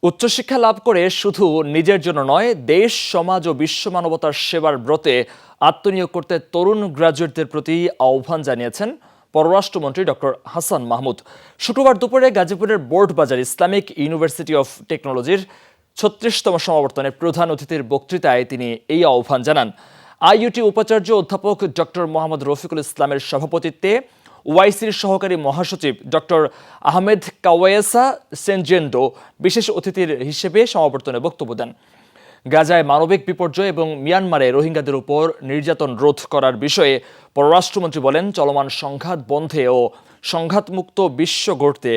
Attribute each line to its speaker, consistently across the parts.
Speaker 1: উচ্চশিক্ষা লাভ করে শুধু নিজের জন্য নয়, দেশ, সমাজ ও বিশ্ব মানবতার সেবার ব্রতে আত্মনিয়োগ করতে তরুণ গ্র্যাজুয়েটদের প্রতি আহ্বান জানিয়েছেন পররাষ্ট্রমন্ত্রী ডক্টর হাসান মাহমুদ। শুক্রবার দুপুরে গাজীপুরের বোর্ড বাজার ইসলামিক ইউনিভার্সিটি অফ টেকনোলজির ৩৬তম সমাবর্তনে প্রধান অতিথির বক্তৃতায় তিনি এই আহ্বান জানান। আইইউটি উপাচার্য অধ্যাপক ডক্টর মোহাম্মদ রফিকুল ইসলামের সভাপতিত্বে ওআইসির সহকারী মহাসচিব ডক্টর আহমেদ কাওয়ায়েসা সেনজেন্ডো বিশেষ অতিথির হিসেবে সমাবর্তনে বক্তব্য দেন। গাজায় মানবিক বিপর্যয় এবং মিয়ানমারে রোহিঙ্গাদের উপর নির্যাতন রোধ করার বিষয়ে পররাষ্ট্রমন্ত্রী বলেন, চলমান সংঘাত বন্ধে ও সংঘাতমুক্ত বিশ্ব গড়তে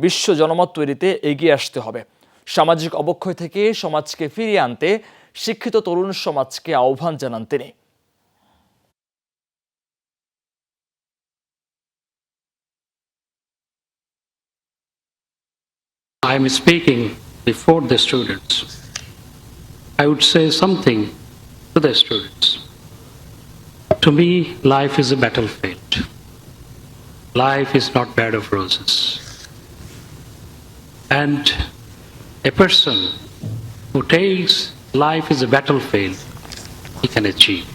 Speaker 1: বিশ্ব জনমত তৈরিতে এগিয়ে আসতে হবে। সামাজিক অবক্ষয় থেকে সমাজকে ফিরিয়ে আনতে শিক্ষিত তরুণ সমাজকে আহ্বান জানান তিনি।
Speaker 2: I am speaking before the students. I would say something to the students. To me, life is a battlefield. Life is not bed of roses. And a person who takes life as a battlefield, he can achieve.